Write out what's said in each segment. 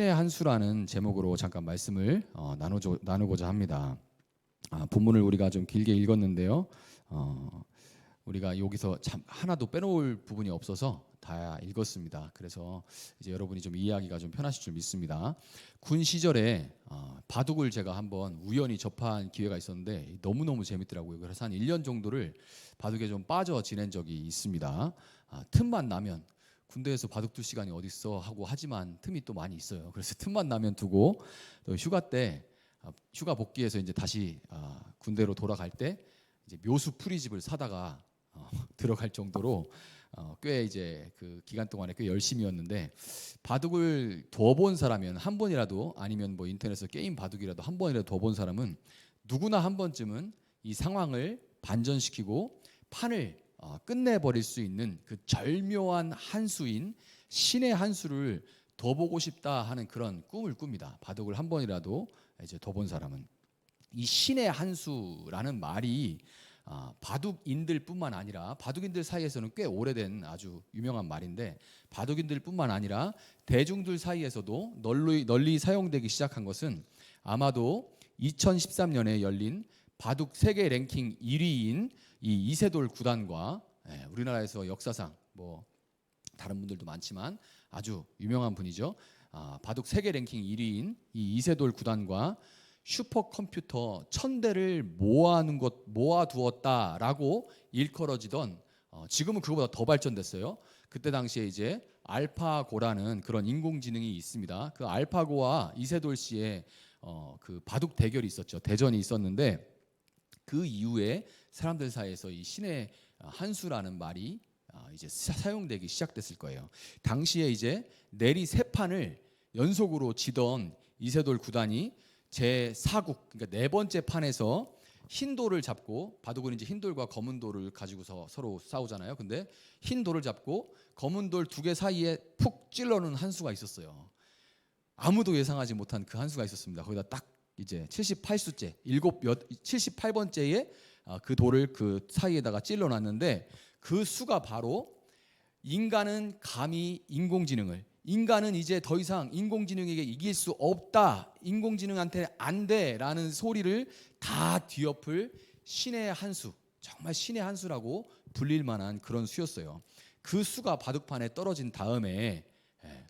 신의 한수라는 제목으로 잠깐 말씀을 나누고자 합니다. 본문을 우리가 좀 길게 읽었는데요. 우리가 여기서 참 하나도 빼놓을 부분이 없어서 다 읽었습니다. 그래서 이제 여러분이 좀 이해하기가 좀 편하실 줄 믿습니다. 군 시절에 바둑을 제가 한번 우연히 접한 기회가 있었는데 너무너무 재밌더라고요. 그래서 한 1년 정도를 바둑에 좀 빠져 지낸 적이 있습니다. 틈만 나면 군대에서 바둑 둘 시간이 어딨어 하고 하지만 틈이 또 많이 있어요. 그래서 틈만 나면 두고 또 휴가 때 휴가 복귀해서 이제 다시 군대로 돌아갈 때 이제 묘수 풀이집을 사다가 들어갈 정도로 꽤 이제 그 기간 동안에 꽤 열심히였는데, 바둑을 더 본 사람이면 한 번이라도, 아니면 뭐 인터넷에서 게임 바둑이라도 한 번이라도 더 본 사람은 누구나 한 번쯤은 이 상황을 반전시키고 판을 끝내버릴 수 있는 그 절묘한 한수인 신의 한수를 더 보고 싶다 하는 그런 꿈을 꿉니다. 바둑을 한 번이라도 이제 더 본 사람은. 이 신의 한수라는 말이 바둑인들뿐만 아니라, 바둑인들 사이에서는 꽤 오래된 아주 유명한 말인데, 바둑인들뿐만 아니라 대중들 사이에서도 널리 사용되기 시작한 것은 아마도 2013년에 열린 바둑 세계 랭킹 1위인 이 이세돌 구단과, 우리나라에서 역사상 뭐 다른 분들도 많지만 아주 유명한 분이죠. 바둑 세계 랭킹 1위인 이 이세돌 구단과 슈퍼컴퓨터 1000대를 모아두었다라고 일컬어지던, 지금은 그거보다 더 발전됐어요. 그때 당시에 이제 알파고라는 그런 인공지능이 있습니다. 그 알파고와 이세돌 씨의 그 바둑 대결이 있었죠. 대전이 있었는데, 그 이후에 사람들 사이에서 이 신의 한수라는 말이 이제 사용되기 시작됐을 거예요. 당시에 이제 내리 세 판을 연속으로 지던 이세돌 구단이 제4국, 그러니까 네 번째 판에서 흰 돌을 잡고, 바둑은 이제 흰 돌과 검은 돌을 가지고서 서로 싸우잖아요. 근데 흰 돌을 잡고 검은 돌 두 개 사이에 푹 찔러놓은 한수가 있었어요. 아무도 예상하지 못한 그 한수가 있었습니다. 거기다 딱 이제 78수째, 78번째에 그 돌을 그 사이에다가 찔러놨는데, 그 수가 바로 인간은 감히 인공지능을, 인간은 이제 더 이상 인공지능에게 이길 수 없다, 인공지능한테 안 돼라는 소리를 다 뒤엎을 신의 한수, 정말 신의 한수라고 불릴 만한 그런 수였어요. 그 수가 바둑판에 떨어진 다음에,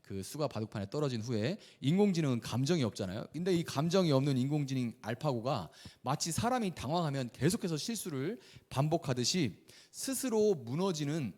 그 수가 바둑판에 떨어진 후에, 인공지능은 감정이 없잖아요. 근데 이 감정이 없는 인공지능 알파고가 마치 사람이 당황하면 계속해서 실수를 반복하듯이 스스로 무너지는,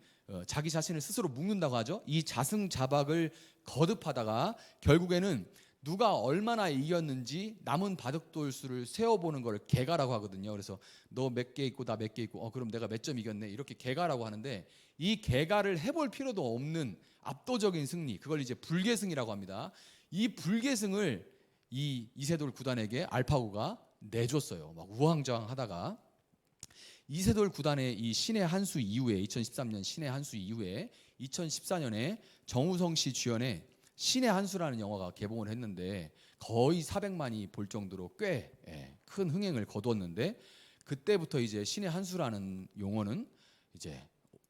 자기 자신을 스스로 묶는다고 하죠. 이 자승자박을 거듭하다가 결국에는 누가 얼마나 이겼는지 남은 바둑돌 수를 세어보는 걸 개가라고 하거든요. 그래서 너 몇 개 있고 나 몇 개 있고, 그럼 내가 몇 점 이겼네, 이렇게 개가라고 하는데, 이 개가를 해볼 필요도 없는 압도적인 승리, 그걸 이제 불계승이라고 합니다. 이 불계승을 이 이세돌 구단에게 알파고가 내줬어요. 막 우왕좌왕하다가 이세돌 구단의 이 신의 한수 이후에, 2013년 신의 한수 이후에 2014년에 정우성 씨 주연의 신의 한수라는 영화가 개봉을 했는데, 거의 400만이 볼 정도로 꽤 큰 흥행을 거두었는데, 그때부터 이제 신의 한수라는 용어는 이제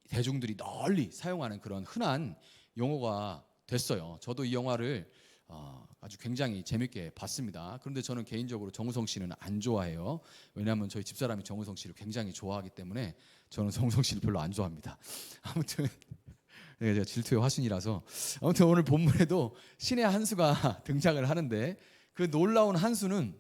대중들이 널리 사용하는 그런 흔한 용어가 됐어요. 저도 이 영화를 아주 굉장히 재밌게 봤습니다. 그런데 저는 개인적으로 정우성 씨는 안 좋아해요. 왜냐하면 저희 집사람이 정우성 씨를 굉장히 좋아하기 때문에 저는 정우성 씨를 별로 안 좋아합니다. 아무튼 제가 질투의 화신이라서, 아무튼 오늘 본문에도 신의 한수가 등장을 하는데, 그 놀라운 한수는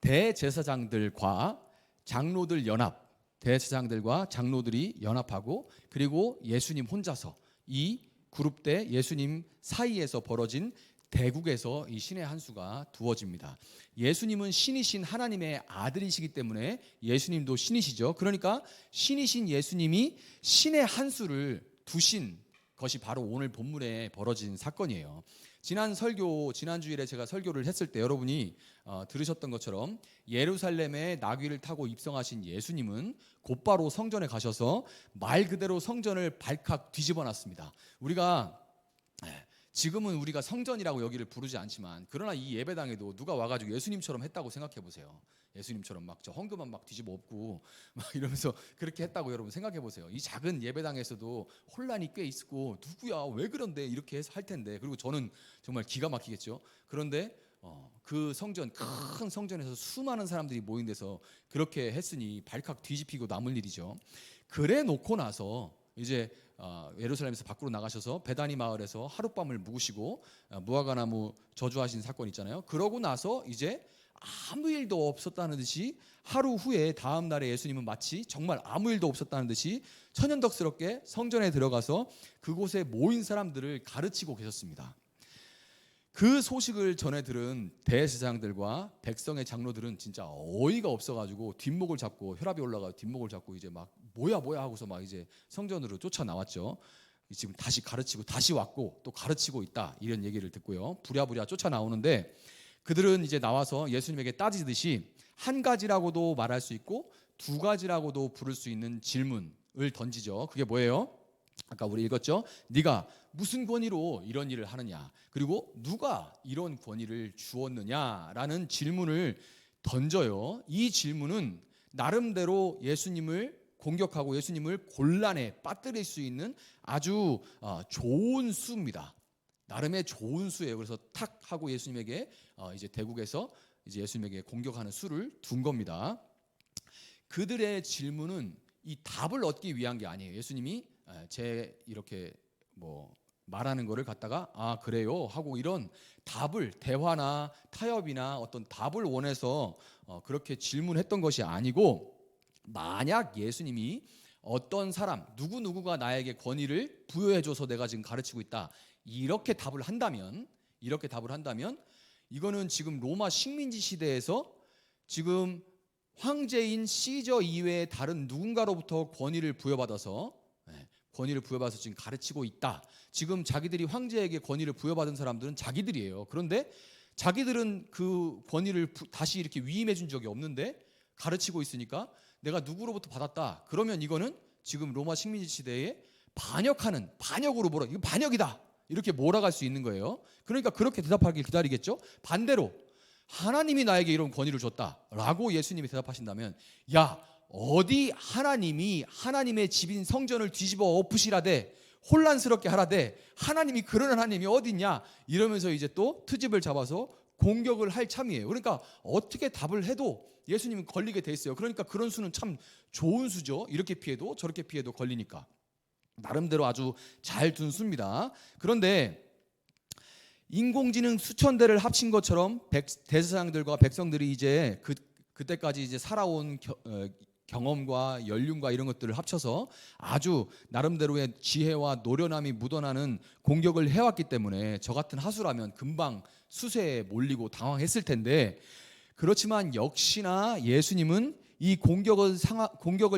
대제사장들과 장로들 연합, 대제사장들과 장로들이 연합하고, 그리고 예수님 혼자서, 이 그룹 때 예수님 사이에서 벌어진 대국에서 이 신의 한수가 두어집니다. 예수님은 신이신 하나님의 아들이시기 때문에 예수님도 신이시죠. 그러니까 신이신 예수님이 신의 한수를 두신 것이 바로 오늘 본문에 벌어진 사건이에요. 지난주일에 제가 설교를 했을 때 여러분이 들으셨던 것처럼, 예루살렘에 나귀를 타고 입성하신 예수님은 곧바로 성전에 가셔서 말 그대로 성전을 발칵 뒤집어 놨습니다. 우리가 지금은 우리가 성전이라고 여기를 부르지 않지만 그러나 이 예배당에도 누가 와가지고 예수님처럼 했다고 생각해 보세요. 예수님처럼 막 저 헌금만 막 뒤집어 엎고 막 이러면서 그렇게 했다고 여러분 생각해 보세요. 이 작은 예배당에서도 혼란이 꽤 있고 누구야 왜 그런데 이렇게 할 텐데, 그리고 저는 정말 기가 막히겠죠. 그런데 그 성전, 큰 성전에서 수많은 사람들이 모인 데서 그렇게 했으니 발칵 뒤집히고 남을 일이죠. 그래 놓고 나서 이제 예루살렘에서 밖으로 나가셔서 베다니 마을에서 하룻밤을 묵으시고 무화과나무 저주하신 사건 있잖아요. 그러고 나서 이제 아무 일도 없었다는 듯이 하루 후에 다음 날에 예수님은 마치 정말 아무 일도 없었다는 듯이 천연덕스럽게 성전에 들어가서 그곳에 모인 사람들을 가르치고 계셨습니다. 그 소식을 전해 들은 대제사장들과 백성의 장로들은 진짜 어이가 없어가지고 뒷목을 잡고, 혈압이 올라가 뒷목을 잡고 이제 막 뭐야 하고서 막 이제 성전으로 쫓아 나왔죠. 지금 다시 가르치고 다시 왔고 또 가르치고 있다, 이런 얘기를 듣고요. 부랴부랴 쫓아 나오는데 그들은 이제 나와서 예수님에게 따지듯이 한 가지라고도 말할 수 있고 두 가지라고도 부를 수 있는 질문을 던지죠. 그게 뭐예요? 아까 우리 읽었죠? 네가 무슨 권위로 이런 일을 하느냐, 그리고 누가 이런 권위를 주었느냐라는 질문을 던져요. 이 질문은 나름대로 예수님을 공격하고 예수님을 곤란에 빠뜨릴 수 있는 아주 좋은 수입니다. 나름의 좋은 수예요. 그래서 탁 하고 예수님에게 이제 대국에서 이제 예수님에게 공격하는 수를 둔 겁니다. 그들의 질문은 이 답을 얻기 위한 게 아니에요. 예수님이 제 이렇게 뭐 말하는 거를 갖다가 아 그래요 하고 이런 답을, 대화나 타협이나 어떤 답을 원해서 그렇게 질문했던 것이 아니고, 만약 예수님이 어떤 사람 누구누구가 나에게 권위를 부여해줘서 내가 지금 가르치고 있다, 이렇게 답을 한다면 이거는 지금 로마 식민지 시대에서 지금 황제인 시저 이외의 다른 누군가로부터 권위를 부여받아서 지금 가르치고 있다. 지금 자기들이 황제에게 권위를 부여받은 사람들은 자기들이에요. 그런데 자기들은 그 권위를 다시 이렇게 위임해 준 적이 없는데 가르치고 있으니까 내가 누구로부터 받았다. 그러면 이거는 지금 로마 식민지 시대에 반역으로 몰아, 이거 반역이다, 이렇게 몰아갈 수 있는 거예요. 그러니까 그렇게 대답하길 기다리겠죠. 반대로 하나님이 나에게 이런 권위를 줬다라고 예수님이 대답하신다면, 야 어디 하나님이 하나님의 집인 성전을 뒤집어 엎으시라되 혼란스럽게 하라되 하나님이 그런 하나님이 어디 있냐, 이러면서 이제 또 트집을 잡아서 공격을 할 참이에요. 그러니까 어떻게 답을 해도 예수님은 걸리게 돼 있어요. 그러니까 그런 수는 참 좋은 수죠. 이렇게 피해도 저렇게 피해도 걸리니까 나름대로 아주 잘 둔 수입니다. 그런데 인공지능 수천 대를 합친 것처럼 대제사장들과 백성들이 이제 그때까지 이제 살아온 경험과 연륜과 이런 것들을 합쳐서 아주 나름대로의 지혜와 노련함이 묻어나는 공격을 해왔기 때문에 저 같은 하수라면 금방 수세에 몰리고 당황했을 텐데, 그렇지만 역시나 예수님은 이 공격을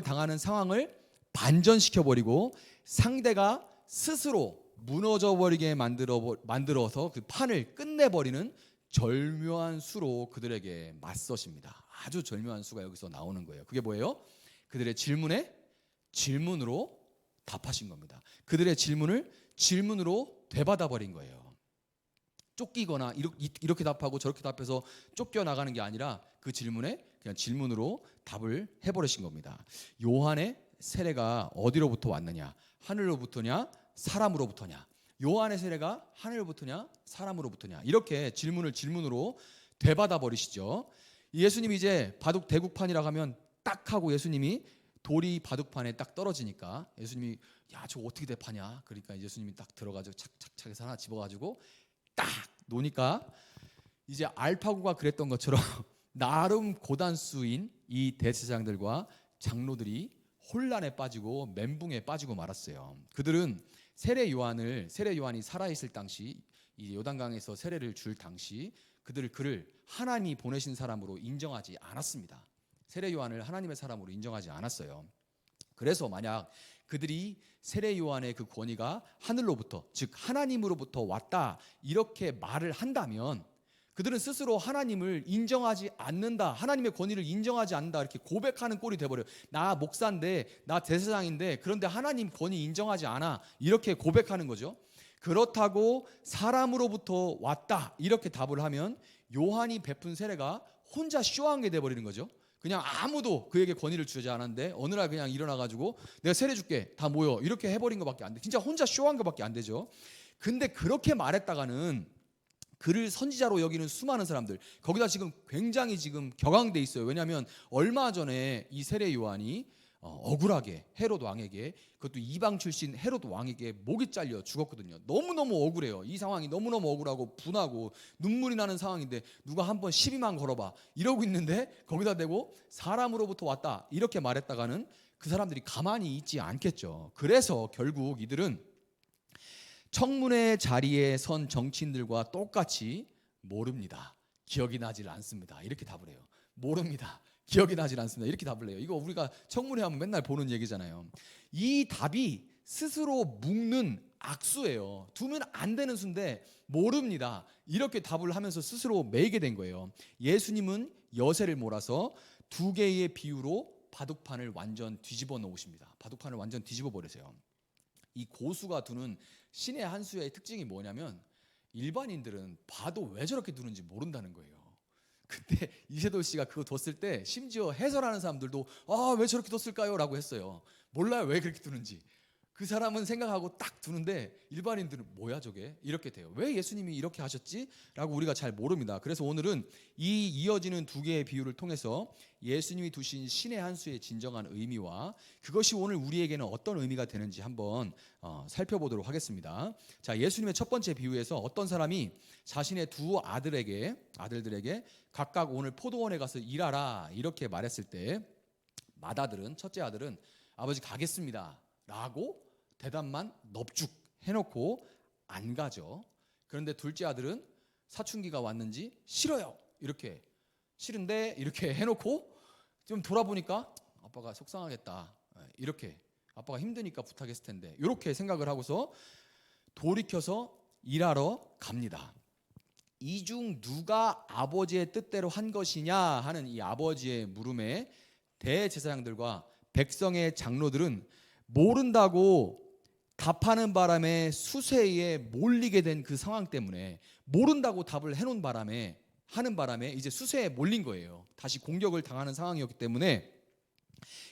당하는 상황을 반전시켜버리고 상대가 스스로 무너져버리게 만들어서 그 판을 끝내버리는 절묘한 수로 그들에게 맞서십니다. 아주 절묘한 수가 여기서 나오는 거예요. 그게 뭐예요? 그들의 질문에 질문으로 답하신 겁니다. 그들의 질문을 질문으로 되받아 버린 거예요. 쫓기거나 이렇게 답하고 저렇게 답해서 쫓겨나가는 게 아니라 그 질문에 그냥 질문으로 답을 해버리신 겁니다. 요한의 세례가 어디로부터 왔느냐? 하늘로부터냐? 사람으로부터냐? 요한의 세례가 하늘로부터냐? 사람으로부터냐? 이렇게 질문으로 되받아 버리시죠. 예수님이 이제 바둑 대국판이라고 하면 딱 하고 예수님이 돌이 바둑판에 딱 떨어지니까 예수님이 야 저거 어떻게 대파냐? 그러니까 예수님이 딱 들어가지고 착착착 해서 하나 집어가지고 딱 놓으니까 이제 알파고가 그랬던 것처럼 나름 고단수인 이 대제사장들과 장로들이 혼란에 빠지고 멘붕에 빠지고 말았어요. 그들은 세례 요한이 살아있을 당시, 이 요단강에서 세례를 줄 당시 그를 하나님이 보내신 사람으로 인정하지 않았습니다. 세례 요한을 하나님의 사람으로 인정하지 않았어요. 그래서 만약 그들이 세례 요한의 그 권위가 하늘로부터, 즉 하나님으로부터 왔다 이렇게 말을 한다면 그들은 스스로 하나님을 인정하지 않는다, 하나님의 권위를 인정하지 않는다 이렇게 고백하는 꼴이 돼버려요. 나 목사인데, 나 대제사장인데 그런데 하나님 권위 인정하지 않아, 이렇게 고백하는 거죠. 그렇다고 사람으로부터 왔다 이렇게 답을 하면 요한이 베푼 세례가 혼자 쇼한 게 돼버리는 거죠. 그냥 아무도 그에게 권위를 주지 않았는데 어느 날 그냥 일어나가지고 내가 세례 줄게 다 모여 이렇게 해버린 것밖에 안 돼. 진짜 혼자 쇼한 것밖에 안 되죠. 근데 그렇게 말했다가는 그를 선지자로 여기는 수많은 사람들, 거기다 지금 굉장히 지금 격앙돼 있어요. 왜냐하면 얼마 전에 이 세례 요한이 억울하게 헤롯 왕에게, 그것도 이방 출신 헤롯 왕에게 목이 잘려 죽었거든요. 너무너무 억울해요. 이 상황이 너무너무 억울하고 분하고 눈물이 나는 상황인데 누가 한번 12만 걸어봐 이러고 있는데 거기다 대고 사람으로부터 왔다 이렇게 말했다가는 그 사람들이 가만히 있지 않겠죠. 그래서 결국 이들은 청문회 자리에 선 정치인들과 똑같이 모릅니다, 기억이 나질 않습니다 이렇게 답을 해요. 모릅니다, 기억이 나질 않습니다 이렇게 답을 해요. 이거 우리가 청문회 하면 맨날 보는 얘기잖아요. 이 답이 스스로 묶는 악수예요. 두면 안 되는 수인데 모릅니다 이렇게 답을 하면서 스스로 매이게 된 거예요. 예수님은 여세를 몰아서 두 개의 비유로 바둑판을 완전 뒤집어 놓으십니다. 바둑판을 완전 뒤집어 버리세요. 이 고수가 두는 신의 한 수의 특징이 뭐냐면 일반인들은 봐도 왜 저렇게 두는지 모른다는 거예요. 근데 이세돌 씨가 그거 뒀을 때 심지어 해설하는 사람들도 왜 저렇게 뒀을까요? 라고 했어요. 몰라요 왜 그렇게 두는지. 그 사람은 생각하고 딱 두는데 일반인들은 뭐야 저게? 이렇게 돼요. 왜 예수님이 이렇게 하셨지? 라고 우리가 잘 모릅니다. 그래서 오늘은 이 이어지는 두 개의 비유를 통해서 예수님이 두신 신의 한 수의 진정한 의미와 그것이 오늘 우리에게는 어떤 의미가 되는지 한번 살펴보도록 하겠습니다. 자, 예수님의 첫 번째 비유에서 어떤 사람이 자신의 두 아들들에게 각각 오늘 포도원에 가서 일하라 이렇게 말했을 때 맏아들은, 첫째 아들은 아버지 가겠습니다 라고 대답만 넙죽 해놓고 안 가죠. 그런데 둘째 아들은 사춘기가 왔는지 싫어요 이렇게, 싫은데 이렇게 해놓고 좀 돌아보니까 아빠가 속상하겠다 이렇게, 아빠가 힘드니까 부탁했을 텐데 이렇게 생각을 하고서 돌이켜서 일하러 갑니다. 이 중 누가 아버지의 뜻대로 한 것이냐 하는 이 아버지의 물음에 대제사장들과 백성의 장로들은 모른다고 답하는 바람에 수세에 몰리게 된 그 상황 때문에, 모른다고 답을 해놓은 바람에 하는 바람에 이제 수세에 몰린 거예요. 다시 공격을 당하는 상황이었기 때문에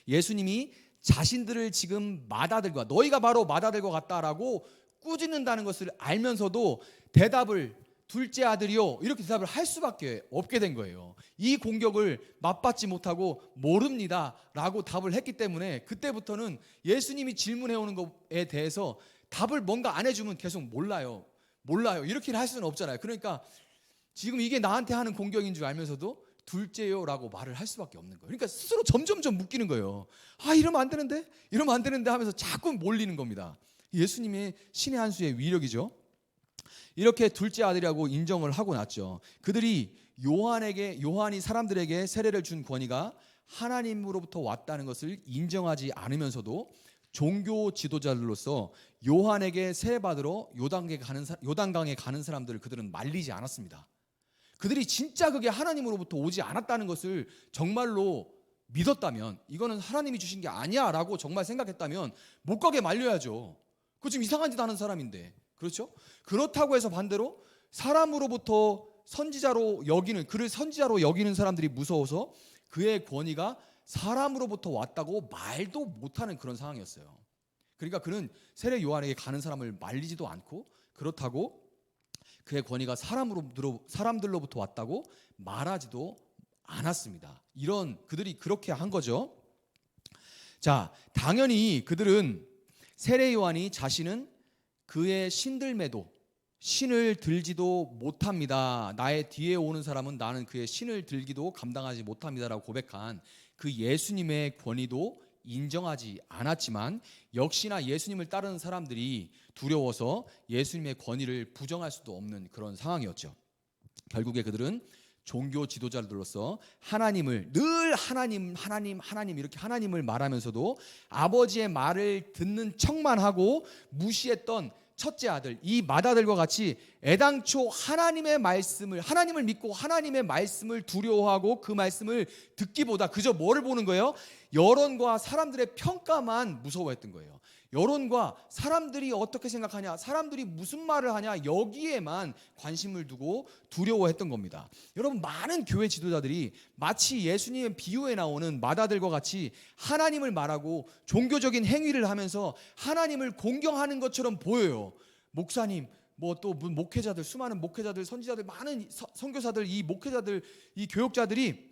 예수님이 자신들을 지금 맏아들과, 너희가 바로 맏아들과 같다라고 꾸짖는다는 것을 알면서도 대답을 둘째 아들이요 이렇게 대답을 할 수밖에 없게 된 거예요. 이 공격을 맞받지 못하고 모릅니다 라고 답을 했기 때문에 그때부터는 예수님이 질문해오는 것에 대해서 답을 뭔가 안 해주면 계속 몰라요 이렇게 할 수는 없잖아요. 그러니까 지금 이게 나한테 하는 공격인 줄 알면서도 둘째요 라고 말을 할 수밖에 없는 거예요. 그러니까 스스로 점점점 묶이는 거예요. 이러면 안 되는데 하면서 자꾸 몰리는 겁니다. 예수님의 신의 한 수의 위력이죠. 이렇게 둘째 아들이라고 인정을 하고 났죠. 그들이 요한이 사람들에게 세례를 준 권위가 하나님으로부터 왔다는 것을 인정하지 않으면서도 종교 지도자들로서 요한에게 세례받으러 요단강에 가는 사람들을 그들은 말리지 않았습니다. 그들이 진짜 그게 하나님으로부터 오지 않았다는 것을 정말로 믿었다면, 이거는 하나님이 주신 게 아니야 라고 정말 생각했다면 못 가게 말려야죠. 그거 지금 이상한 짓 하는 사람인데, 그렇죠? 그렇다고 해서 반대로 사람으로부터 그를 선지자로 여기는 사람들이 무서워서 그의 권위가 사람으로부터 왔다고 말도 못하는 그런 상황이었어요. 그러니까 그는 세례 요한에게 가는 사람을 말리지도 않고, 그렇다고 그의 권위가 사람들로부터 왔다고 말하지도 않았습니다. 그들이 그렇게 한 거죠. 자, 당연히 그들은 세례 요한이 자신은 그의 신들매도 신을 들지도 못합니다. 나의 뒤에 오는 사람은 나는 그의 신을 들기도 감당하지 못합니다라고 고백한 그 예수님의 권위도 인정하지 않았지만, 역시나 예수님을 따르는 사람들이 두려워서 예수님의 권위를 부정할 수도 없는 그런 상황이었죠. 결국에 그들은 종교 지도자들로서 하나님을 늘 하나님 이렇게 하나님을 말하면서도 아버지의 말을 듣는 척만 하고 무시했던 첫째 아들, 이 맏아들과 같이 애당초 하나님을 믿고 하나님의 말씀을 두려워하고 그 말씀을 듣기보다 그저 뭐를 보는 거예요? 여론과 사람들의 평가만 무서워했던 거예요. 여론과 사람들이 어떻게 생각하냐, 사람들이 무슨 말을 하냐, 여기에만 관심을 두고 두려워했던 겁니다. 여러분, 많은 교회 지도자들이 마치 예수님의 비유에 나오는 마다들과 같이 하나님을 말하고 종교적인 행위를 하면서 하나님을 공경하는 것처럼 보여요. 목사님, 뭐 또 목회자들, 수많은 목회자들, 선지자들, 많은 선교사들, 이 목회자들, 이 교역자들이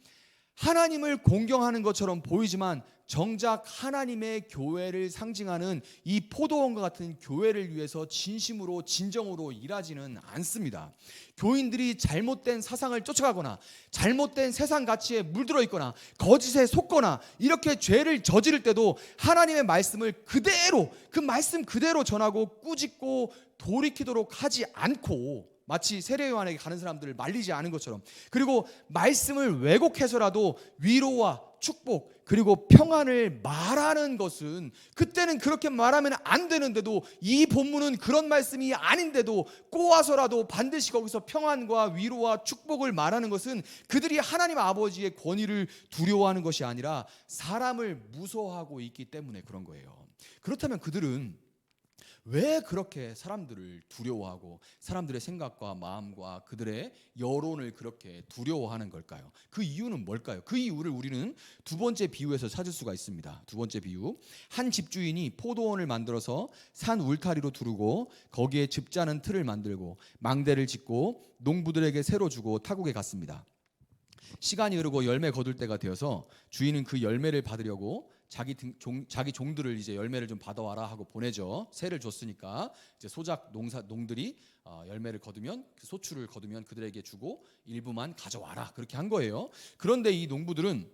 하나님을 공경하는 것처럼 보이지만 정작 하나님의 교회를 상징하는 이 포도원과 같은 교회를 위해서 진심으로 진정으로 일하지는 않습니다. 교인들이 잘못된 사상을 쫓아가거나 잘못된 세상 가치에 물들어 있거나 거짓에 속거나 이렇게 죄를 저지를 때도 하나님의 말씀을 그대로, 그 말씀 그대로 전하고 꾸짖고 돌이키도록 하지 않고, 마치 세례요한에게 가는 사람들을 말리지 않은 것처럼, 그리고 말씀을 왜곡해서라도 위로와 축복 그리고 평안을 말하는 것은, 그때는 그렇게 말하면 안 되는데도, 이 본문은 그런 말씀이 아닌데도 꼬아서라도 반드시 거기서 평안과 위로와 축복을 말하는 것은 그들이 하나님 아버지의 권위를 두려워하는 것이 아니라 사람을 무서워하고 있기 때문에 그런 거예요. 그렇다면 그들은 왜 그렇게 사람들을 두려워하고 사람들의 생각과 마음과 그들의 여론을 그렇게 두려워하는 걸까요? 그 이유는 뭘까요? 그 이유를 우리는 두 번째 비유에서 찾을 수가 있습니다. 두 번째 비유, 한 집주인이 포도원을 만들어서 산 울타리로 두르고 거기에 즙 짜는 틀을 만들고 망대를 짓고 농부들에게 새로 주고 타국에 갔습니다. 시간이 흐르고 열매 거둘 때가 되어서 주인은 그 열매를 받으려고 자기 종들을 이제 열매를 좀 받아와라 하고 보내죠. 새를 줬으니까 이제 소작 농들이 열매를 거두면, 그 소출을 거두면 그들에게 주고 일부만 가져와라, 그렇게 한 거예요. 그런데 이 농부들은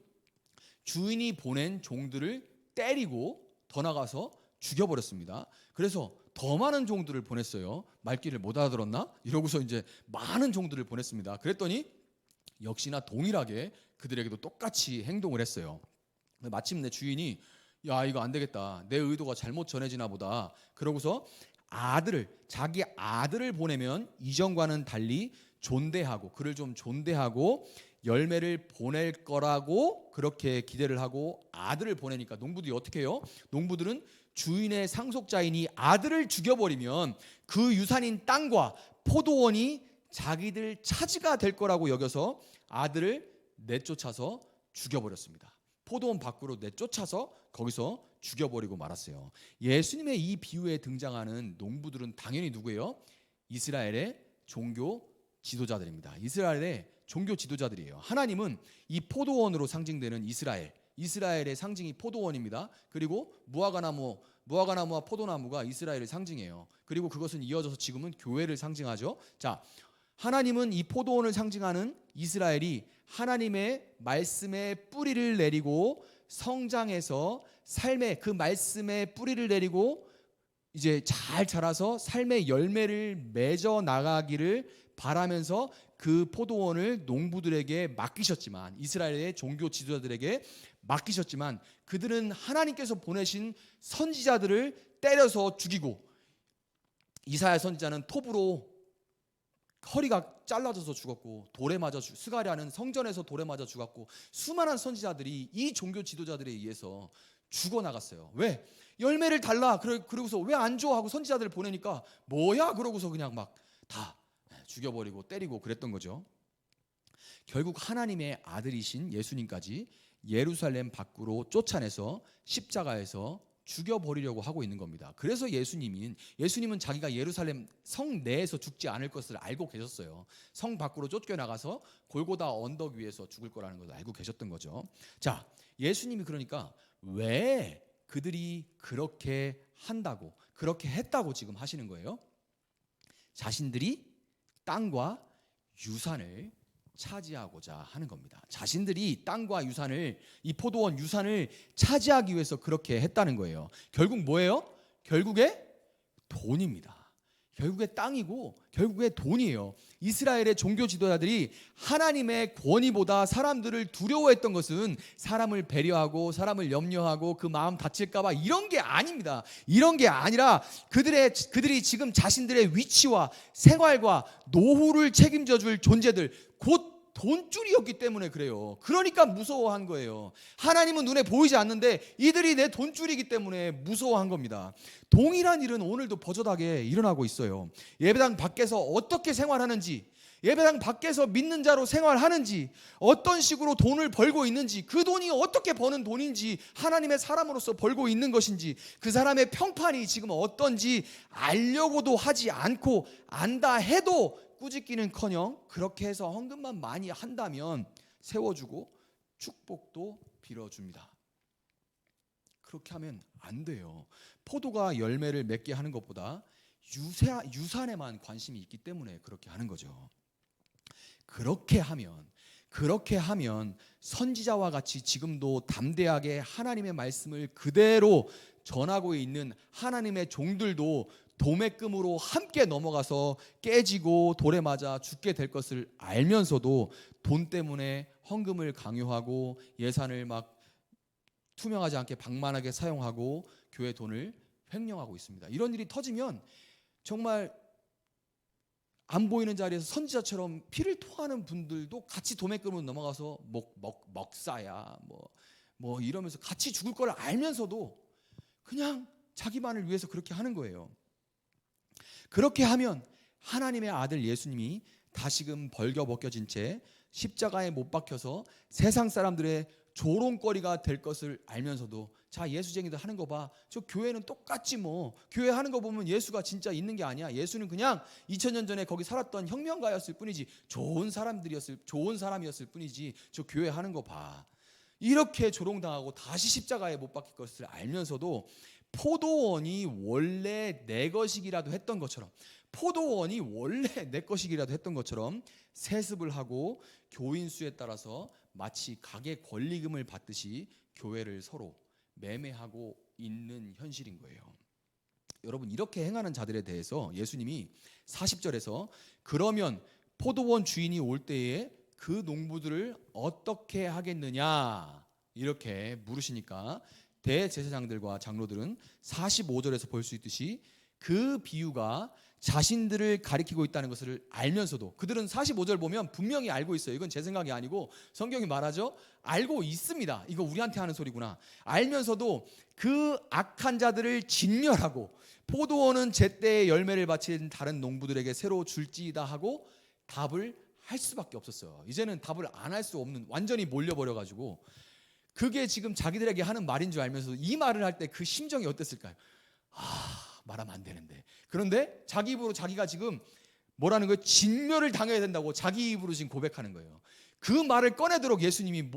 주인이 보낸 종들을 때리고 더 나가서 죽여버렸습니다. 그래서 더 많은 종들을 보냈어요. 말귀를 못 알아들었나? 이러고서 이제 많은 종들을 보냈습니다. 그랬더니 역시나 동일하게 그들에게도 똑같이 행동을 했어요. 마침내 주인이, 야, 이거 안 되겠다, 내 의도가 잘못 전해지나 보다, 그러고서 자기 아들을 보내면 이전과는 달리 존대하고, 그를 좀 존대하고 열매를 보낼 거라고 그렇게 기대를 하고 아들을 보내니까 농부들이 어떻게 해요? 농부들은 주인의 상속자이니 아들을 죽여버리면 그 유산인 땅과 포도원이 자기들 차지가 될 거라고 여겨서 아들을 내쫓아서 죽여버렸습니다. 포도원 밖으로 내쫓아서 거기서 죽여버리고 말았어요. 예수님의 이 비유에 등장하는 농부들은 당연히 누구예요? 이스라엘의 종교 지도자들입니다. 이스라엘의 종교 지도자들이에요. 하나님은 이 포도원으로 상징되는 이스라엘의 상징이 포도원입니다. 그리고 무화과나무와 포도나무가 이스라엘의 상징이에요. 그리고 그것은 이어져서 지금은 교회를 상징하죠. 자, 하나님은 이 포도원을 상징하는 이스라엘이 하나님의 말씀의 뿌리를 내리고 성장해서 삶의 그 말씀의 뿌리를 내리고 이제 잘 자라서 삶의 열매를 맺어 나가기를 바라면서 그 포도원을 농부들에게 맡기셨지만, 이스라엘의 종교 지도자들에게 맡기셨지만, 그들은 하나님께서 보내신 선지자들을 때려서 죽이고, 이사야 선지자는 톱으로 허리가 잘라져서 죽었고, 돌에 맞아 스가랴는 성전에서 돌에 맞아 죽었고, 수많은 선지자들이 이 종교 지도자들에 의해서 죽어나갔어요. 왜? 열매를 달라, 그러고서 왜 안 줘 하고 선지자들을 보내니까 뭐야 그러고서 그냥 막 다 죽여버리고 때리고 그랬던 거죠. 결국 하나님의 아들이신 예수님까지 예루살렘 밖으로 쫓아내서 십자가에서 죽여버리려고 하고 있는 겁니다. 그래서 예수님은 자기가 예루살렘 성 내에서 죽지 않을 것을 알고 계셨어요. 성 밖으로 쫓겨나가서 골고다 언덕 위에서 죽을 거라는 것을 알고 계셨던 거죠. 자, 예수님이 그러니까 왜 그들이 그렇게 한다고, 그렇게 했다고 지금 하시는 거예요? 자신들이 땅과 유산을 차지하고자 하는 겁니다. 자신들이 땅과 유산을, 이 포도원 유산을 차지하기 위해서 그렇게 했다는 거예요. 결국 뭐예요? 결국에 돈입니다. 결국에 땅이고 결국에 돈이에요. 이스라엘의 종교 지도자들이 하나님의 권위보다 사람들을 두려워했던 것은 사람을 배려하고 사람을 염려하고 그 마음 다칠까 봐 이런 게 아닙니다. 이런 게 아니라 그들이 지금 자신들의 위치와 생활과 노후를 책임져 줄 존재들, 곧 돈줄이었기 때문에 그래요. 그러니까 무서워한 거예요. 하나님은 눈에 보이지 않는데 이들이 내 돈줄이기 때문에 무서워한 겁니다. 동일한 일은 오늘도 버젓하게 일어나고 있어요. 예배당 밖에서 어떻게 생활하는지, 예배당 밖에서 믿는 자로 생활하는지, 어떤 식으로 돈을 벌고 있는지, 그 돈이 어떻게 버는 돈인지, 하나님의 사람으로서 벌고 있는 것인지, 그 사람의 평판이 지금 어떤지 알려고도 하지 않고, 안다 해도 꾸짖기는커녕 그렇게 해서 헌금만 많이 한다면 세워주고 축복도 빌어줍니다. 그렇게 하면 안 돼요. 포도가 열매를 맺게 하는 것보다 유산에만 관심이 있기 때문에 그렇게 하는 거죠. 그렇게 하면 선지자와 같이 지금도 담대하게 하나님의 말씀을 그대로 전하고 있는 하나님의 종들도 도매금으로 함께 넘어가서 깨지고 돌에 맞아 죽게 될 것을 알면서도 돈 때문에 헌금을 강요하고 예산을 막 투명하지 않게 방만하게 사용하고 교회 돈을 횡령하고 있습니다. 이런 일이 터지면 정말 안 보이는 자리에서 선지자처럼 피를 토하는 분들도 같이 도매금으로 넘어가서 먹사야 뭐 이러면서 같이 죽을 걸 알면서도 그냥 자기만을 위해서 그렇게 하는 거예요. 그렇게 하면 하나님의 아들 예수님이 다시금 벌겨벗겨진 채 십자가에 못 박혀서 세상 사람들의 조롱거리가 될 것을 알면서도 자, 예수쟁이들 하는 거 봐. 저 교회는 똑같지 뭐. 교회 하는 거 보면 예수가 진짜 있는 게 아니야. 예수는 그냥 2000년 전에 거기 살았던 혁명가였을 뿐이지, 좋은 사람이었을 뿐이지. 저 교회 하는 거 봐. 이렇게 조롱당하고 다시 십자가에 못 박힐 것을 알면서도 포도원이 원래 내 것이기라도 했던 것처럼, 세습을 하고 교인 수에 따라서 마치 가게 권리금을 받듯이 교회를 서로 매매하고 있는 현실인 거예요. 여러분, 이렇게 행하는 자들에 대해서 예수님이 40절에서 그러면 포도원 주인이 올 때에 그 농부들을 어떻게 하겠느냐 이렇게 물으시니까 대제사장들과 장로들은 45절에서 볼 수 있듯이 그 비유가 자신들을 가리키고 있다는 것을 알면서도, 그들은 45절 보면 분명히 알고 있어요. 이건 제 생각이 아니고 성경이 말하죠. 알고 있습니다. 이거 우리한테 하는 소리구나. 알면서도 그 악한 자들을 진멸하고 포도원은 제때에 열매를 바친 다른 농부들에게 새로 줄지이다 하고 답을 할 수밖에 없었어요. 이제는 답을 안 할 수 없는, 완전히 몰려버려가지고 그게 지금 자기들에게 하는 말인 줄 알면서도 이 말을 할 때 그 심정이 어땠을까요? 말하면 안 되는데. 그런데 자기 입으로 자기가 지금 뭐라는 거예요? 진멸을 당해야 된다고 자기 입으로 지금 고백하는 거예요. 그 말을 꺼내도록 예수님이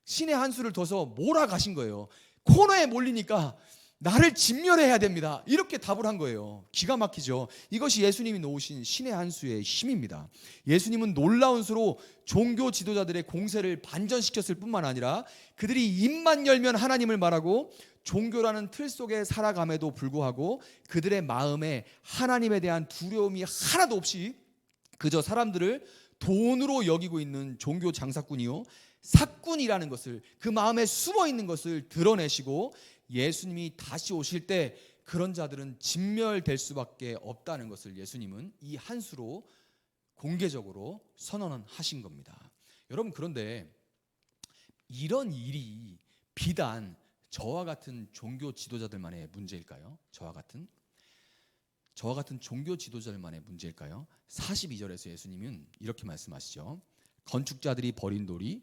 신의 한 수를 둬서 몰아가신 거예요. 코너에 몰리니까 나를 진멸해야 됩니다. 이렇게 답을 한 거예요. 기가 막히죠. 이것이 예수님이 놓으신 신의 한 수의 힘입니다. 예수님은 놀라운 수로 종교 지도자들의 공세를 반전시켰을 뿐만 아니라 그들이 입만 열면 하나님을 말하고 종교라는 틀 속에 살아감에도 불구하고 그들의 마음에 하나님에 대한 두려움이 하나도 없이 그저 사람들을 돈으로 여기고 있는 종교 장사꾼이요, 사꾼이라는 것을, 그 마음에 숨어 있는 것을 드러내시고 예수님이 다시 오실 때 그런 자들은 진멸될 수밖에 없다는 것을 예수님은 이 한 수로 공개적으로 선언하신 겁니다. 여러분, 그런데 이런 일이 비단 저와 같은 종교 지도자들만의 문제일까요? 저와 같은 종교 지도자들만의 문제일까요? 42절에서 예수님은 이렇게 말씀하시죠. 건축자들이 버린 돌이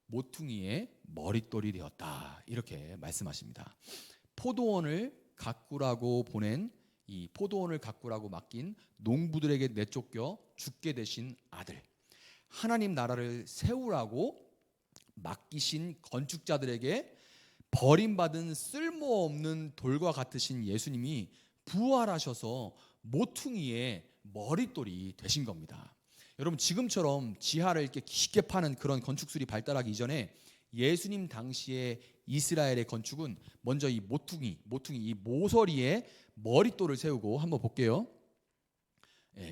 모퉁이의 머릿돌이 되었다, 이렇게 말씀하십니다. 포도원을 가꾸라고 맡긴 농부들에게 내쫓겨 죽게 되신 아들, 하나님 나라를 세우라고 맡기신 건축자들에게 버림받은 쓸모없는 돌과 같으신 예수님이 부활하셔서 모퉁이의 머릿돌이 되신 겁니다. 여러분, 지금처럼 지하를 이렇게 깊게 파는 그런 건축술이 발달하기 이전에 예수님 당시에 이스라엘의 건축은 먼저 이 모퉁이 이 모서리에 머릿돌을 세우고, 한번 볼게요.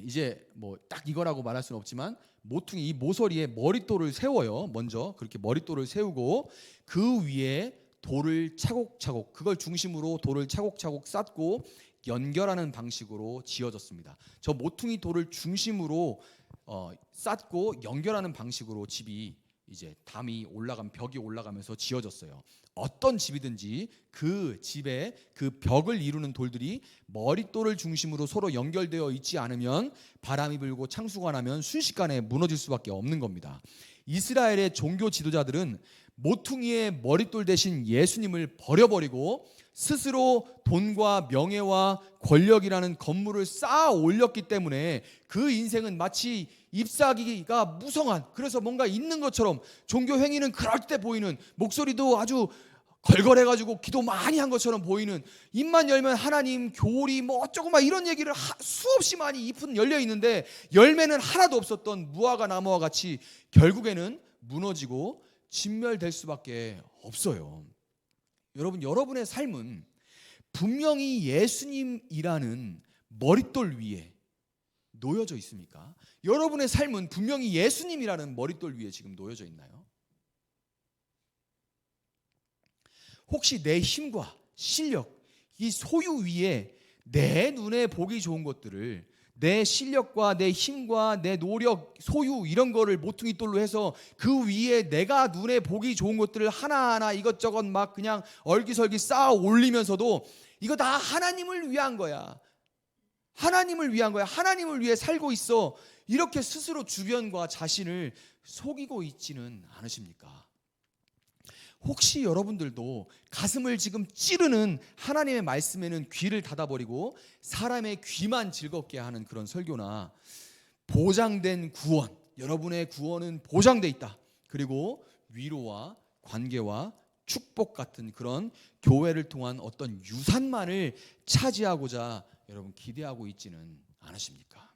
이제 뭐 딱 이거라고 말할 수는 없지만 모퉁이 이 모서리에 머릿돌을 세워요. 먼저 그렇게 머릿돌을 세우고 그 위에 돌을 차곡차곡, 그걸 중심으로 돌을 차곡차곡 쌓고 연결하는 방식으로 지어졌습니다. 저 모퉁이 돌을 중심으로 쌓고 연결하는 방식으로 집이 이제 담이 올라가면 벽이 올라가면서 지어졌어요. 어떤 집이든지 그 집에 그 벽을 이루는 돌들이 머릿돌을 중심으로 서로 연결되어 있지 않으면 바람이 불고 창수가 나면 순식간에 무너질 수밖에 없는 겁니다. 이스라엘의 종교 지도자들은 모퉁이의 머릿돌 대신 예수님을 버려버리고 스스로 돈과 명예와 권력이라는 건물을 쌓아 올렸기 때문에 그 인생은 마치 잎사귀가 무성한, 그래서 뭔가 있는 것처럼, 종교 행위는 그럴듯해 보이는, 목소리도 아주 걸걸해가지고 기도 많이 한 것처럼 보이는, 입만 열면 하나님, 교리 뭐 어쩌고 막 이런 얘기를 수없이 많이 잎은 열려 있는데 열매는 하나도 없었던 무화과 나무와 같이 결국에는 무너지고 진멸될 수밖에 없어요. 여러분, 여러분의 삶은 분명히 예수님이라는 머릿돌 위에 놓여져 있습니까? 여러분의 삶은 분명히 예수님이라는 머릿돌 위에 지금 놓여져 있나요? 혹시 내 힘과 실력, 이 소유 위에 내 눈에 보기 좋은 것들을, 내 실력과 내 힘과 내 노력, 소유 이런 거를 모퉁이돌로 해서 그 위에 내가 눈에 보기 좋은 것들을 하나하나 이것저것 막 그냥 얼기설기 쌓아 올리면서도 이거 다 하나님을 위한 거야, 하나님을 위한 거야, 하나님을 위해 살고 있어, 이렇게 스스로 주변과 자신을 속이고 있지는 않으십니까? 혹시 여러분들도 가슴을 지금 찌르는 하나님의 말씀에는 귀를 닫아버리고 사람의 귀만 즐겁게 하는 그런 설교나 보장된 구원, 여러분의 구원은 보장돼 있다, 그리고 위로와 관계와 축복 같은 그런 교회를 통한 어떤 유산만을 차지하고자 여러분 기대하고 있지는 않으십니까?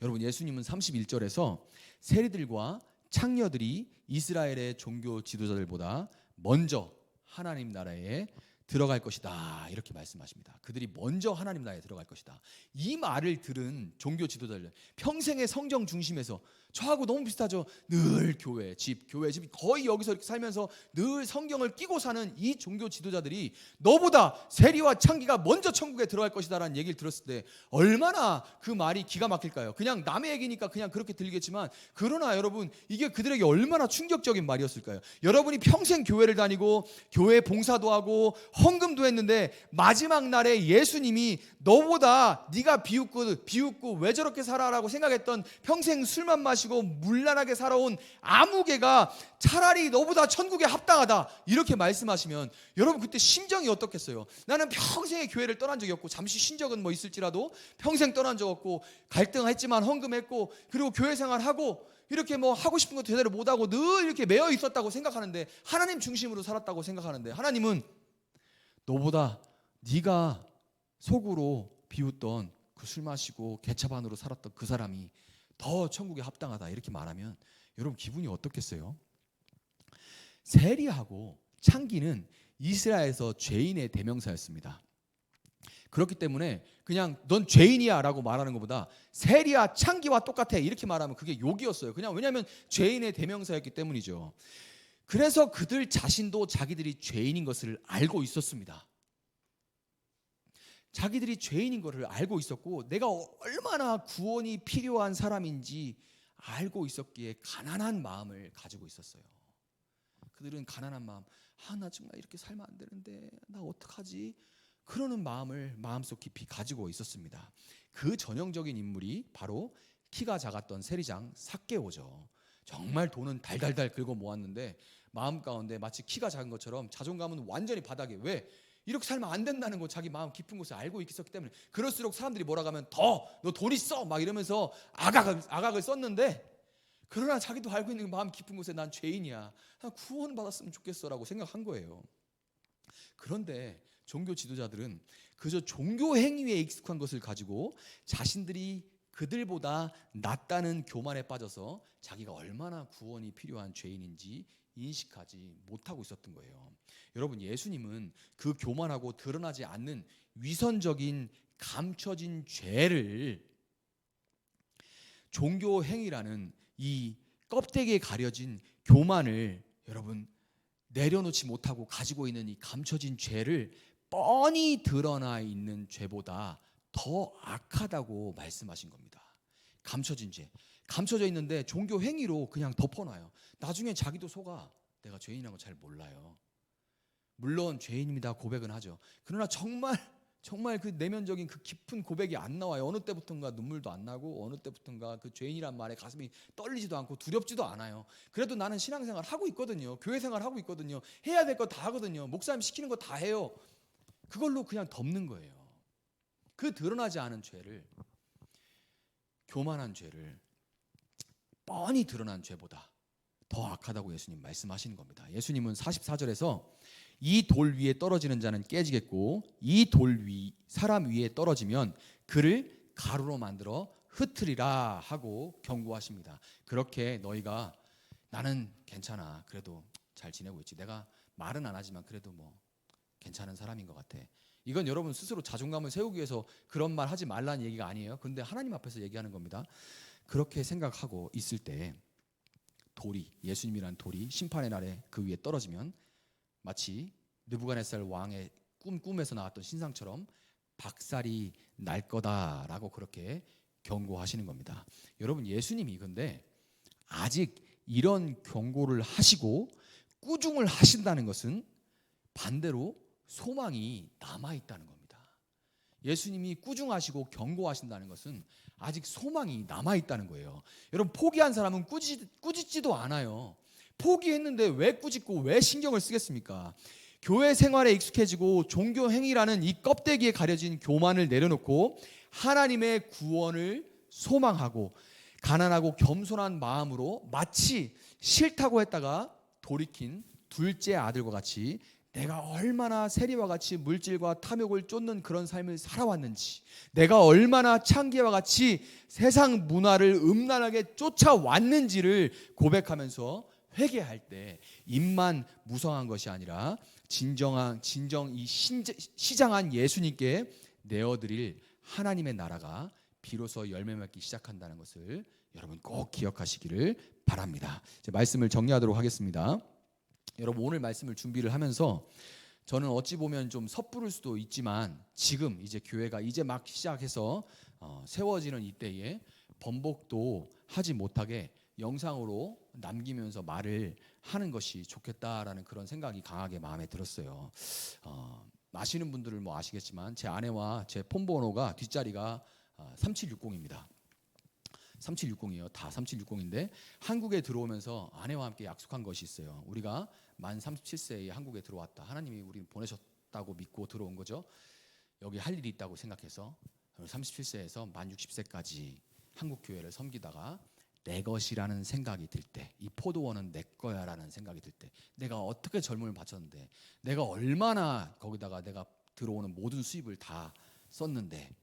여러분, 예수님은 31절에서 세리들과 창녀들이 이스라엘의 종교 지도자들보다 먼저 하나님 나라에 들어갈 것이다, 이렇게 말씀하십니다. 그들이 먼저 하나님 나라에 들어갈 것이다. 이 말을 들은 종교 지도자들, 평생의 성경 중심에서, 저하고 너무 비슷하죠. 늘 교회, 집, 거의 여기서 이렇게 살면서 늘 성경을 끼고 사는 이 종교 지도자들이 너보다 세리와 창기가 먼저 천국에 들어갈 것이다 라는 얘기를 들었을 때 얼마나 그 말이 기가 막힐까요? 그냥 남의 얘기니까 그냥 그렇게 들리겠지만, 그러나 여러분, 이게 그들에게 얼마나 충격적인 말이었을까요? 여러분이 평생 교회를 다니고 교회 봉사도 하고 헌금도 했는데 마지막 날에 예수님이 너보다 네가 비웃고 왜 저렇게 살아라고 생각했던, 평생 술만 마시고 문란하게 살아온 아무개가 차라리 너보다 천국에 합당하다, 이렇게 말씀하시면 여러분 그때 심정이 어떻겠어요? 나는 평생의 교회를 떠난 적이 없고, 잠시 쉰 적은 뭐 있을지라도 평생 떠난 적 없고, 갈등했지만 헌금했고, 그리고 교회 생활하고, 이렇게 뭐 하고 싶은 거 제대로 못하고 늘 이렇게 매여 있었다고 생각하는데, 하나님 중심으로 살았다고 생각하는데, 하나님은 너보다 네가 속으로 비웃던 그 술 마시고 개차반으로 살았던 그 사람이 더 천국에 합당하다, 이렇게 말하면 여러분 기분이 어떻겠어요? 세리하고 창기는 이스라엘에서 죄인의 대명사였습니다. 그렇기 때문에 그냥 넌 죄인이야 라고 말하는 것보다 세리야 창기와 똑같아 이렇게 말하면 그게 욕이었어요. 그냥 왜냐하면 죄인의 대명사였기 때문이죠. 그래서 그들 자신도 자기들이 죄인인 것을 알고 있었습니다. 자기들이 죄인인 것을 알고 있었고, 내가 얼마나 구원이 필요한 사람인지 알고 있었기에 가난한 마음을 가지고 있었어요. 그들은 가난한 마음, 나 정말 이렇게 살면 안 되는데 나 어떡하지? 그러는 마음을 마음속 깊이 가지고 있었습니다. 그 전형적인 인물이 바로 키가 작았던 세리장 삭개오죠. 정말 돈은 달달달 긁어 모았는데 마음 가운데 마치 키가 작은 것처럼 자존감은 완전히 바닥에, 왜? 이렇게 살면 안 된다는 거 자기 마음 깊은 곳에 알고 있었기 때문에. 그럴수록 사람들이 뭐라고 하면 더 너 돈 있어 막 이러면서 악악을 썼는데, 그러나 자기도 알고 있는 마음 깊은 곳에 난 죄인이야, 난 구원 받았으면 좋겠어라고 생각한 거예요. 그런데 종교 지도자들은 그저 종교 행위에 익숙한 것을 가지고 자신들이 그들보다 낫다는 교만에 빠져서 자기가 얼마나 구원이 필요한 죄인인지 인식하지 못하고 있었던 거예요. 여러분, 예수님은 그 교만하고 드러나지 않는 위선적인 감춰진 죄를, 종교 행위라는 이 껍데기에 가려진 교만을 여러분 내려놓지 못하고 가지고 있는 이 감춰진 죄를 뻔히 드러나 있는 죄보다 더 악하다고 말씀하신 겁니다. 감춰진 죄, 감춰져 있는데 종교 행위로 그냥 덮어놔요. 나중에 자기도 속아. 내가 죄인이라는 거 잘 몰라요. 물론 죄인입니다 고백은 하죠. 그러나 정말 그 내면적인 그 깊은 고백이 안 나와요. 어느 때부턴가 눈물도 안 나고 어느 때부턴가 그 죄인이란 말에 가슴이 떨리지도 않고 두렵지도 않아요. 그래도 나는 신앙생활 하고 있거든요. 교회 생활 하고 있거든요. 해야 될 거 다 하거든요. 목사님 시키는 거 다 해요. 그걸로 그냥 덮는 거예요. 그 드러나지 않은 죄를, 교만한 죄를 뻔히 드러난 죄보다 더 악하다고 예수님 말씀하시는 겁니다. 예수님은 44절에서 이 돌 위에 떨어지는 자는 깨지겠고 이 돌 위 사람 위에 떨어지면 그를 가루로 만들어 흩으리라 하고 경고하십니다. 그렇게 너희가 나는 괜찮아, 그래도 잘 지내고 있지, 내가 말은 안 하지만 그래도 뭐 괜찮은 사람인 것 같아, 이건 여러분 스스로 자존감을 세우기 위해서 그런 말 하지 말라는 얘기가 아니에요. 근데 하나님 앞에서 얘기하는 겁니다. 그렇게 생각하고 있을 때 돌이, 예수님이란 돌이 심판의 날에 그 위에 떨어지면 마치 느부갓네살 왕의 꿈에서 나왔던 신상처럼 박살이 날 거다라고 그렇게 경고하시는 겁니다. 여러분, 예수님이 근데 아직 이런 경고를 하시고 꾸중을 하신다는 것은 반대로 소망이 남아있다는 겁니다. 예수님이 꾸중하시고 경고하신다는 것은 아직 소망이 남아있다는 거예요. 여러분, 포기한 사람은 꾸짖지도 않아요. 포기했는데 왜 꾸짖고 왜 신경을 쓰겠습니까? 교회 생활에 익숙해지고 종교 행위라는 이 껍데기에 가려진 교만을 내려놓고 하나님의 구원을 소망하고 가난하고 겸손한 마음으로 마치 싫다고 했다가 돌이킨 둘째 아들과 같이 내가 얼마나 세리와 같이 물질과 탐욕을 쫓는 그런 삶을 살아왔는지, 내가 얼마나 창기와 같이 세상 문화를 음란하게 쫓아왔는지를 고백하면서 회개할 때 입만 무성한 것이 아니라 진정 이 시장한 예수님께 내어드릴 하나님의 나라가 비로소 열매 맺기 시작한다는 것을 여러분 꼭 기억하시기를 바랍니다. 제 말씀을 정리하도록 하겠습니다. 여러분, 오늘 말씀을 준비를 하면서 저는 어찌 보면 좀 섣부를 수도 있지만 지금 이제 교회가 이제 막 시작해서 세워지는 이때에 번복도 하지 못하게 영상으로 남기면서 말을 하는 것이 좋겠다라는 그런 생각이 강하게 마음에 들었어요. 아시는 분들은 뭐 아시겠지만 제 아내와 제 폰번호가 뒷자리가 3760입니다. 3760이에요. 다 3760인데 한국에 들어오면서 아내와 함께 약속한 것이 있어요. 우리가 만 37세에 한국에 들어왔다. 하나님이 우리 보내셨다고 믿고 들어온 거죠. 여기 할 일이 있다고 생각해서 37세에서 만 60세까지 한국 교회를 섬기다가 내 것이라는 생각이 들 때, 이 포도원은 내 거야라는 생각이 들 때, 내가 어떻게 젊음을 바쳤는데, 내가 얼마나 거기다가 내가 들어오는 모든 수입을 다 썼는데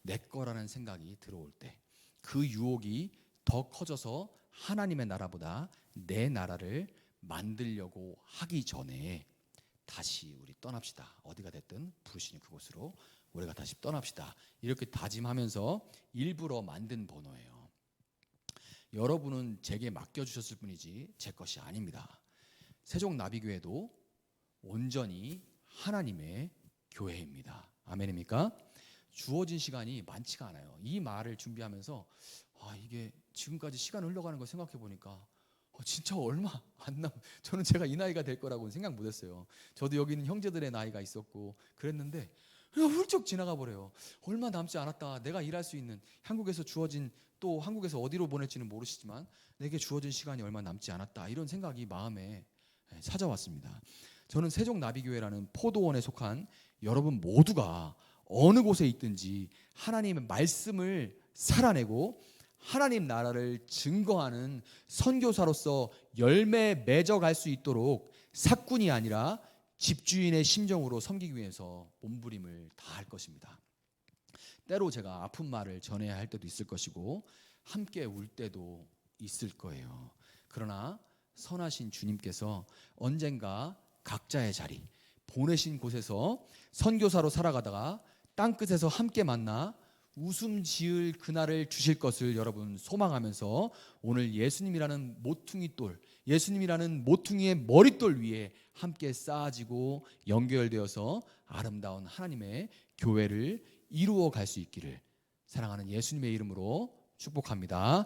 내 거라는 생각이 들어올 때, 그 유혹이 더 커져서 하나님의 나라보다 내 나라를 만들려고 하기 전에 다시 우리 떠납시다. 어디가 됐든 부르시는 그곳으로 우리가 다시 떠납시다. 이렇게 다짐하면서 일부러 만든 번호예요. 여러분은 제게 맡겨주셨을 뿐이지 제 것이 아닙니다. 세종나비교회도 온전히 하나님의 교회입니다. 아멘입니까? 주어진 시간이 많지가 않아요. 이 말을 준비하면서 이게 지금까지 시간 흘러가는 걸 생각해 보니까 진짜 얼마 안 저는 제가 이 나이가 될 거라고는 생각 못했어요. 저도 여기 있는 형제들의 나이가 있었고 그랬는데 그냥 훌쩍 지나가 버려요. 얼마 남지 않았다. 내가 일할 수 있는, 한국에서 주어진, 또 한국에서 어디로 보낼지는 모르시지만 내게 주어진 시간이 얼마 남지 않았다. 이런 생각이 마음에 찾아왔습니다. 저는 세종나비교회라는 포도원에 속한 여러분 모두가 어느 곳에 있든지 하나님의 말씀을 살아내고 하나님 나라를 증거하는 선교사로서 열매 맺어갈 수 있도록 사꾼이 아니라 집주인의 심정으로 섬기기 위해서 몸부림을 다할 것입니다. 때로 제가 아픈 말을 전해야 할 때도 있을 것이고 함께 울 때도 있을 거예요. 그러나 선하신 주님께서 언젠가 각자의 자리, 보내신 곳에서 선교사로 살아가다가 땅끝에서 함께 만나 웃음 지을 그날을 주실 것을 여러분 소망하면서 오늘 예수님이라는 모퉁이 돌, 예수님이라는 모퉁이의 머릿돌 위에 함께 쌓아지고 연결되어서 아름다운 하나님의 교회를 이루어 갈 수 있기를 사랑하는 예수님의 이름으로 축복합니다.